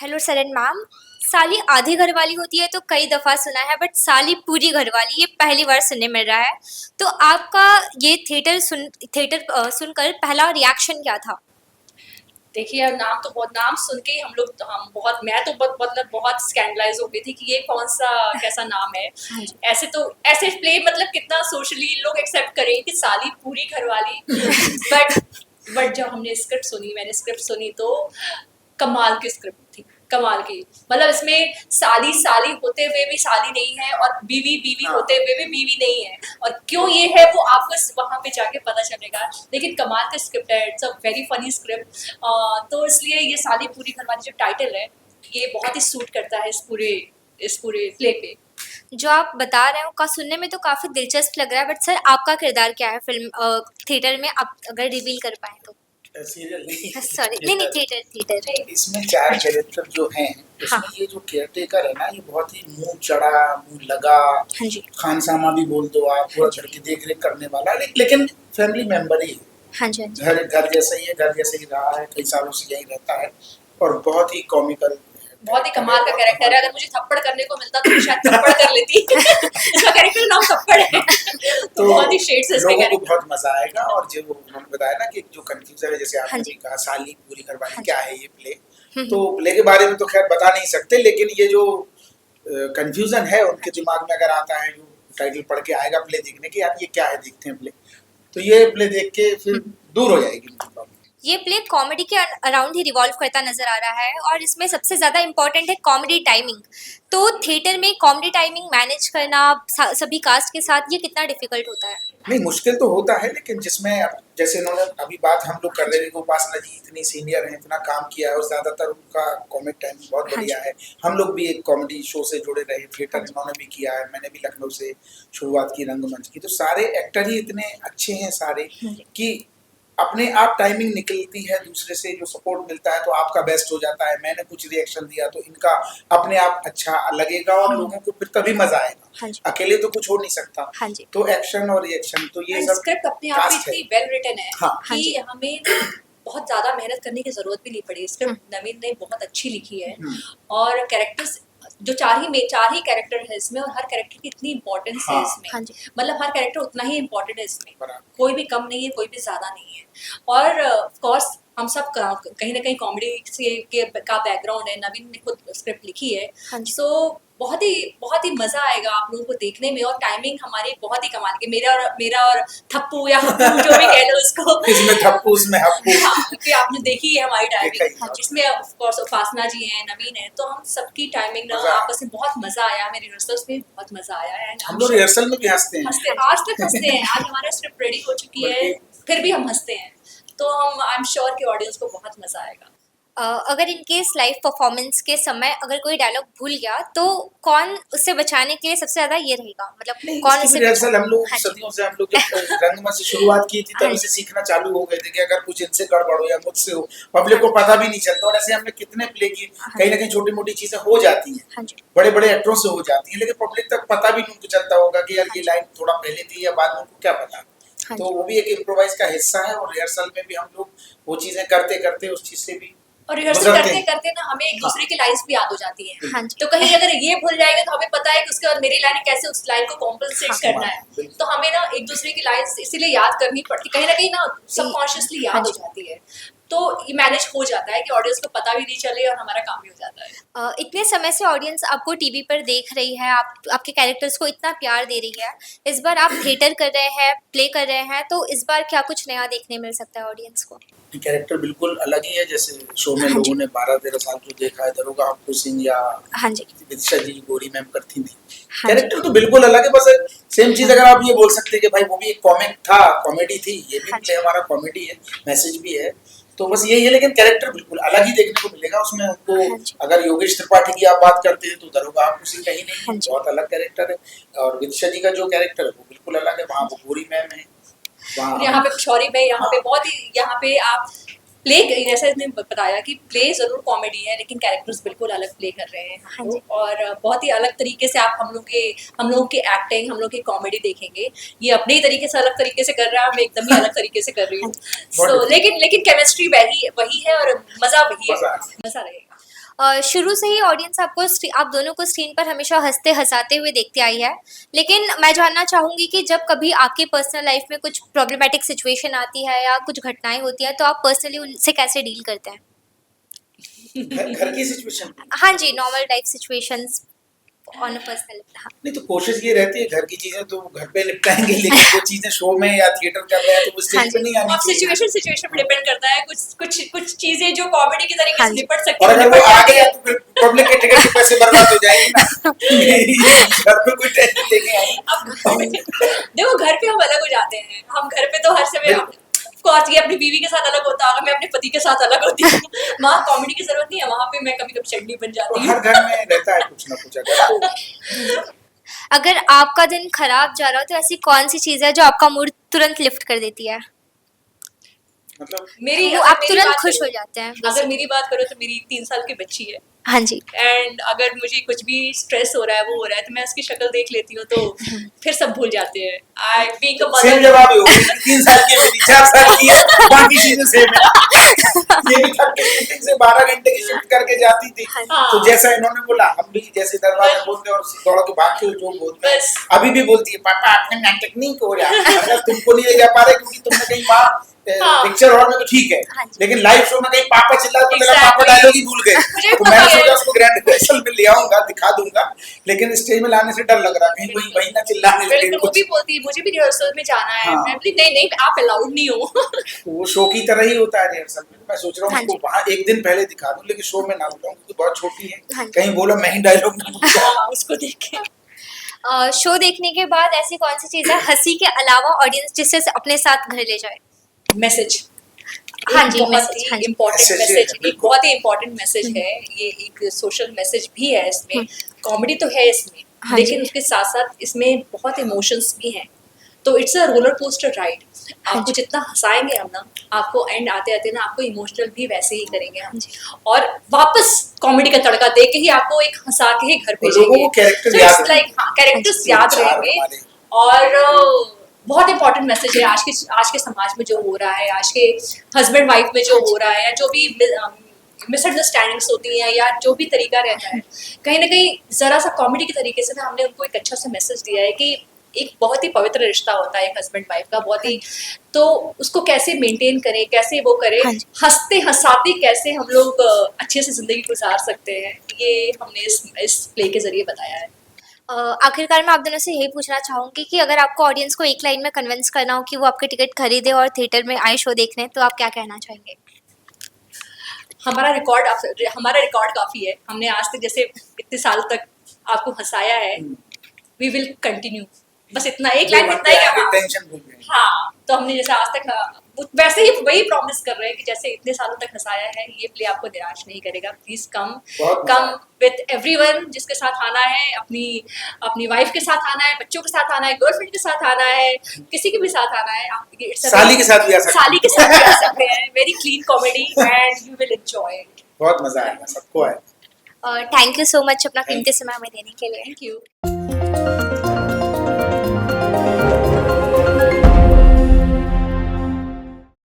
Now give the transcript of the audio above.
Hello Saran ma'am. साली आधी घरवाली होती है तो कई दफ़ा सुना है, बट साली पूरी घरवाली ये पहली बार सुनने मिल रहा है। तो आपका ये सुनकर पहला रिएक्शन क्या था? देखिए यार, नाम तो बहुत, नाम सुन के ही हम बहुत, मैं तो बहुत मतलब बहुत स्कैंडलाइज हो गई थी कि ये कौन सा कैसा नाम है। हाँ जी। ऐसे तो ऐसे प्ले मतलब कितना सोशली लोग एक्सेप्ट करें कि साली पूरी घरवाली। बट जब हमने स्क्रिप्ट सुनी, मैंने स्क्रिप्ट सुनी तो कमाल की स्क्रिप्ट थी, कमाल की। मतलब इसमें साली साली होते हुए भी साली नहीं है और बीवी बीवी होते हुए भी बीवी नहीं है, और क्यों ये है वो आपको वहां पे जाके पता चलेगा। लेकिन कमाल का स्क्रिप्ट है, it's a very funny script. तो इसलिए ये साली पूरी घरवाली जो टाइटल है, ये बहुत ही सूट करता है इस पूरे प्ले पे। जो आप बता रहे हो का सुनने में तो काफ़ी दिलचस्प लग रहा है, बट सर आपका किरदार क्या है फिल्म थिएटर में, आप अगर रिवील कर पाएँ तो? सीरियल नहीं, सॉरी, नहीं नहीं, थिएटर थिएटर। इसमें 4 कैरेक्टर जो हैं, हाँ उसमें ये जो केयरटेकर है ना, ये बहुत ही मुँह चढ़ा, मुँह लगा, हाँ जी। खानसामा भी बोल दो आप, पूरा घर की देख-रेख करने वाला, लेकिन फैमिली मेंबर ही है। हाँ जी। हाँ जी। घर घर जैसा ही है, घर जैसे ही रहा है, कई सालों से यही रहता है और बहुत ही कॉमिकल, बहुत ही कमाल का कैरेक्टर है। अगर मुझे थप्पड़ करने को मिलता तो मैं शायद थप्पड़ कर लेती। इसका कैरेक्टर नाम थप्पड़ है। तो बहुत ही शेड्स है इसके लोगों को कैरेक्टर। बहुत मजा आएगा। और जो उन्होंने बताया ना कि जो कंफ्यूजन है, जैसे हाँ आपने जी। भी कहा साली पूरी घरवाली, हाँ जी। क्या है ये प्ले, हम्म। तो प्ले के बारे में तो खैर बता नहीं सकते, लेकिन ये जो कंफ्यूजन है उनके दिमाग में अगर आता है, जो टाइटल पढ़ के आएगा प्ले देखने की, यार ये क्या है, देखते हैं प्ले, तो ये प्ले देख के फिर दूर हो जाएगी उनकी प्रॉब्लम। ये प्ले कॉमेडी के अराउंड ही रिवॉल्व करता नजर आ रहा है, और इसमें सबसे ज़्यादा इम्पोर्टेंट है कॉमेडी टाइमिंग। तो थिएटर में कॉमेडी टाइमिंग मैनेज करना सभी कास्ट के साथ ये कितना डिफिकल्ट होता है? नहीं, मुश्किल तो होता है, लेकिन जिसमें जैसे इन्होंने अभी बात हम लोग कर रहे थे कि उपासना जी इतनी सीनियर हैं, इतना काम किया है और ज़्यादातर उनका कॉमिक टाइम बहुत हाँ बढ़िया जी। है। हम लोग भी एक कॉमेडी शो से जुड़े रहे, हाँ थिएटर जी। इन्होंने भी किया है, मैंने भी लखनऊ से शुरुआत की रंगमंच की, तो सारे एक्टर ही इतने अच्छे हैं सारे हाँ जी। कि अपने आप टाइमिंग निकलती है, दूसरे से जो सपोर्ट मिलता है तो आपका बेस्ट हो जाता है। मैंने कुछ रिएक्शन दिया तो इनका अपने आप अच्छा लगेगा और लोगों को फिर तभी मजा आएगा। हाँ जी। अकेले तो कुछ हो नहीं सकता। हाँ जी। तो एक्शन और रिएक्शन तो ये सब स्क्रिप्ट अपने आप में कास्ट है। इतनी वेल रिटन है हाँ। हाँ जी। कि हमें ना बहुत ज्यादा मेहनत करने की जरूरत भी नहीं पड़ी। स्क्रिप्ट नवीन ने बहुत अच्छी लिखी है, और कैरेक्टर्स जो चार ही कैरेक्टर है इसमें, और हर कैरेक्टर की इतनी इम्पोर्टेंस है हाँ। इसमें। हाँ जी। मतलब हर कैरेक्टर उतना ही इम्पोर्टेंट है इसमें, बराबर। कोई भी कम नहीं है, कोई भी ज्यादा नहीं है। और ऑफ कोर्स हम सब कहीं ना कहीं कॉमेडी से का बैकग्राउंड है, नवीन ने खुद स्क्रिप्ट लिखी है। हाँ जी। सो बहुत ही मजा आएगा आप लोगों को देखने में, और टाइमिंग हमारी बहुत ही कमाल की। मेरा और थप्पू या हप्पू जो भी कह लो उसको। इसमें थप्पू, उसमें हप्पू। हाँ, कि आपने देखी है हमारी देखा ही टाइमिंग। है। इसमें ऑफ कोर्स उपासना जी हैं, नवीन है, तो हम सबकी टाइमिंग ना मजा आया। आपस में बहुत मजा आया। मेरे रिहर्सल्स में बहुत मजा आया है। हम लोग रिहर्सल में भी हंसते हैं। आज तक हंसते हैं। आज हमारा स्क्रिप्ट रेडी हो चुकी है, फिर भी हम हंसते हैं। तो हम आई एम श्योर कि ऑडियंस को बहुत मजा आएगा। अगर इन केस लाइव परफॉर्मेंस के समय अगर कोई डायलॉग भूल गया तो कौन उससे बचाने के लिए सबसे ज़्यादा ये रहेगा, मतलब नहीं, कौन इसकी उससे भी रिहर्सल हम लोग हाँ जी। सदियों से, हम लोग जब रंगमंच से शुरुआत की थी हाँ तभी जी। से सीखना चालू हो गए थे कि अगर कुछ इनसे गड़बड़ हो या मुझसे हो, पब्लिक को पता भी नहीं चलता। और ऐसे हमने कितने प्ले किए, कहीं ना कहीं छोटी मोटी चीजें हो जाती हैं, हाँ जी। बड़े बड़े एक्टरों से हो जाती हैं, लेकिन पब्लिक तक पता भी नहीं उनको चलता होगा कि यार ये लाइन थोड़ा पहले थी या बाद में, उनको क्या पता। हाँ तो जी। वो भी एक इम्प्रोवाइज का हिस्सा है, और रिहर्सल में भी हम लोग वो चीजें करते करते उस चीज से भी और रिहर्सल गुजरते करते हैं। करते ना हमें एक दूसरे की लाइन्स भी याद हो जाती हैं। हाँ जी। तो कहीं अगर ये भूल जाएगा तो हमें पता है कि उसके बाद मेरी लाइन कैसे उस लाइन को कॉम्पनसेट हाँ। करना है। तो हमें ना एक दूसरे की लाइन्स इसीलिए याद करनी पड़ती, कहीं ना कहीं ना सबकॉन्शियसली हाँ याद हो जी। जाती है। तो ये मैनेज हो जाता है कि ऑडियंस को पता भी नहीं चले और हमारा काम भी हो जाता है। इतने समय से ऑडियंस आपको टीवी पर देख रही है, आपके कैरेक्टर्स को इतना प्यार दे रही है, इस बार आप थिएटर कर रहे हैं, प्ले कर रहे हैं, तो इस बार क्या कुछ नया देखने मिल सकता है ऑडियंस को? कैरेक्टर बिल्कुल अलग ही है। जैसे शो में हाँ लोगों जी। ने 12-13 साल जो देखा है, दरोगा हप्पू सिंह या हाँ जी। विदिशा जी गोरी मैम करती थी, हाँ जी। कैरेक्टर तो बिल्कुल अलग है। बस सेम चीज अगर आप ये बोल सकते हैं कि भाई वो भी एक कॉमिक था, कॉमेडी थी, ये भी हाँ प्ले हमारा कॉमेडी है, मैसेज भी है, तो बस यही है। लेकिन कैरेक्टर बिल्कुल अलग ही देखने को मिलेगा उसमें हमको। हाँ जी। अगर योगेश त्रिपाठी की आप बात करते हैं तो दरोगा हप्पू सिंह कहीं नहीं हाँ है, जी। बहुत अलग कैरेक्टर है। और विदिशा जी का जो कैरेक्टर है वो बिल्कुल अलग है, वहाँ वो गोरी मैम है, वहाँ यहाँ पे शौरी में, यहाँ पे बहुत ही, यहाँ पे आप प्ले, जैसा इसने बताया कि प्ले जरूर कॉमेडी है लेकिन कैरेक्टर्स बिल्कुल अलग प्ले कर रहे हैं हाँ हम जी। लोग, और बहुत ही अलग तरीके से आप हम लोग की एक्टिंग, हम लोग की कॉमेडी देखेंगे। ये अपने ही तरीके से अलग तरीके से कर रहा है, मैं एकदम ही अलग तरीके से कर रही हूँ। सो लेकिन केमिस्ट्री वही है और मजा वही है, मजा मजा रहेगा। शुरू से ही ऑडियंस आप दोनों को स्क्रीन पर हमेशा हंसते हंसाते हुए देखते आई है, लेकिन मैं जानना चाहूँगी कि जब कभी आपके पर्सनल लाइफ में कुछ प्रॉब्लमेटिक सिचुएशन आती है या कुछ घटनाएं होती हैं तो आप पर्सनली उनसे कैसे डील करते हैं? घर की सिचुएशन। हाँ जी, normal life situations on a personal. हाँ नहीं तो कोशिश ये रहती है घर की चीजें तो घर पे निपटाएंगे, लेकिन वो चीजें शो में या थिएटर कर रहे हैं तो वो हाँ स्टेज पे जी। नहीं आनी अब चाहिए। सिचुएशन पे डिपेंड करता है, कुछ चीजें जो कॉमेडी की तरीके हाँ से जी। निपट सकती और है अगर वो आ गया तो फिर पब्लिक के टिकट के पैसे बर्बाद हो जाएंगे ना। ये घर पे कोई टेंशन लेके आई। अब देखो घर पे हम अलग हो जाते हैं, हम घर पे तो हर समय कोर्स ये अपनी बीवी के साथ अलग होता है, मैं अपने पति के साथ अलग होती हूँ। वहाँ कॉमेडी की जरूरत नहीं है, वहाँ पे मैं कभी कभी चटनी बन तो जाती हूँ। हर घर में रहता है कुछ ना कुछ। अगर आपका दिन खराब जा रहा हो तो ऐसी कौन सी चीज़ है जो आपका मूड तुरंत लिफ्ट कर देती है? मतलब मेरी वो अगर आप मेरी तुरंत बात खुश करो- हो जाते हैं अगर basically। मेरी बात करो तो मेरी 3 साल की बच्ची है, हाँ जी। एंड अगर मुझे कुछ भी स्ट्रेस हो रहा है वो हो रहा है तो मैं उसकी शक्ल देख लेती हूँ तो फिर सब भूल जाते हैं। I being a same mother. जवाब ही होगा। 3 साल की मेरी 4 साल की है, बाकी चीजें सेम है। ये भी थक के मीटिंग से 12 घंटे की शिफ्ट करके जाती थी। हाँ। तो जैसा इन्होंने बोला हम भी जैसे दरवाजा खोलते और दौड़ के भागते हुए जो बोलते हैं, बस। अभी भी बोलती है पापा आपने नाटक नहीं हो रहा। अगर तुमको नहीं ले जा पा रहे क्योंकि तुमने कहीं बाहर हाँ। पिक्चर हॉल में तो ठीक है, हाँ जी। लेकिन लाइव शो में कहीं पापा चिल्ला तो मेरा पापा Exactly। डायलॉग ही भूल गए। मुझे तो पता मैंने है। सोचा उसको ग्रैंड रिहर्सल में ले आऊंगा, दिखा दूंगा, लेकिन स्टेज में लाने से डर लग रहा कहीं वही ना चिल्लाने लगे बिल्कुल, वो कुछ। भी बोलती है मुझे भी रिहर्सल में जाना है। हाँ। मैं बोली नहीं आप अलाउड नहीं हो। वो शो की तरह ही होता है रिहर्सल में। मैं सोच रहा हूँ हाँ उसको जी। वहाँ एक दिन पहले दिखा दूं, लेकिन शो में ना बुलाऊं क्योंकि बहुत छोटी है, हाँ जी। कहीं बोला मैं ही डायलॉग ना भूल जाऊं। हाँ, उसको देख के शो देखने के बाद ऐसी कौन सी चीज़ है हंसी के अलावा ऑडियंस जिससे अपने साथ घर ले जाए? मैसेज। हाँ जी, बहुत message, हाँ ही जी। इम्पोर्टेंट Message है, मैसेज, एक बिल्कुल। बहुत ही इम्पोर्टेंट मैसेज है। ये एक सोशल मैसेज भी है इसमें, कॉमेडी तो है इसमें, हाँ लेकिन जी। उसके साथ साथ इसमें बहुत इमोशंस भी हैं। तो it's a roller coaster ride. हाँ आपको जी। जितना हंसाएंगे हम ना, आपको एंड आते आते ना आपको इमोशनल भी वैसे ही करेंगे हम, जी। और वापस कॉमेडी का तड़का दे के ही आपको एक हंसा के ही घर और लोगों भेजेंगे। को character याद रहेंगे। लाइक कैरेक्टर्स याद चार रहेंगे। हमारे। और बहुत इंपॉर्टेंट मैसेज है आज के समाज में जो हो रहा है, आज के हस्बैंड वाइफ में जो हो रहा है, या जो भी मिसअंडरस्टैंडिंग्स होती हैं या जो भी तरीका रहता है, कहीं ना कहीं जरा सा कॉमेडी के तरीके से ना हमने उनको एक अच्छा सा मैसेज दिया है कि एक बहुत ही पवित्र रिश्ता होता है एक हस्बैंड वाइफ का, बहुत ही, तो उसको कैसे मेंटेन करें, कैसे वो करें, हाँ जी। हंसते हंसाते कैसे हम लोग अच्छे से जिंदगी गुजार सकते हैं, ये हमने इस प्ले के जरिए बताया है। आखिरकार मैं आप दोनों से यही पूछना चाहूँगी कि अगर आपको ऑडियंस को एक लाइन में कन्विंस करना हो कि वो आपके टिकट खरीदे और थिएटर में आए शो देखने, तो आप क्या कहना चाहेंगे? हमारा रिकॉर्ड काफी है। हमने आज तक जैसे इतने साल तक आपको हंसाया है, वी विल कंटिन्यू। बस इतना एक लाइन इतना ही है। टेंशन भूल गए। हाँ, तो हमने जैसे आज तक वैसे ही वही प्रॉमिस कर रहे हैं कि जैसे इतने सालों तक हंसाया है, ये प्ले आपको निराश नहीं करेगा। प्लीज बहुत कम विथ एवरीवन, जिसके साथ आना है, अपनी वाइफ के साथ आना है, बच्चों के साथ आना है, गर्लफ्रेंड के साथ आना है, किसी के भी साथ आना है। आप साली के साथ भी आ सकते हैं। साली के साथ भी आ सकते हैं। Very clean comedy and you will enjoy it. बहुत मजा आएगा, सबको आएगा। थैंक यू सो मच अपना Thank कीमती समय हमें देने के लिए। Thank you.